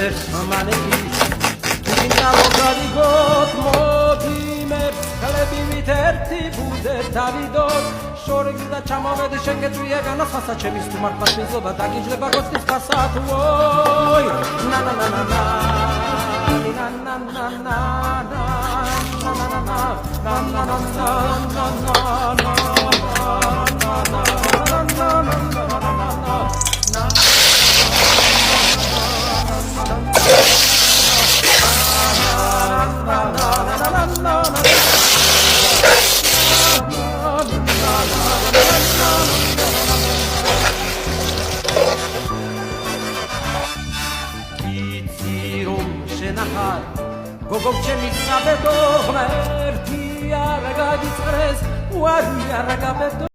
მანების გინდა მოგარიგოთ მოდიმებს ხლებივით ერთი ბუდეთ დავიდოთ შორიგ და ჩამოვედი შენ გეწვია განასხასა ჩემის თუ მართლაც მიზობა დაგიჯლება გოსტის ფასად ვოი ნა ნა ნა ნა ნა ნა ნა ნა ნა გოგო ჩემი საბედო ღმერთი არ გაგიწყრეს უარი არ გაბედო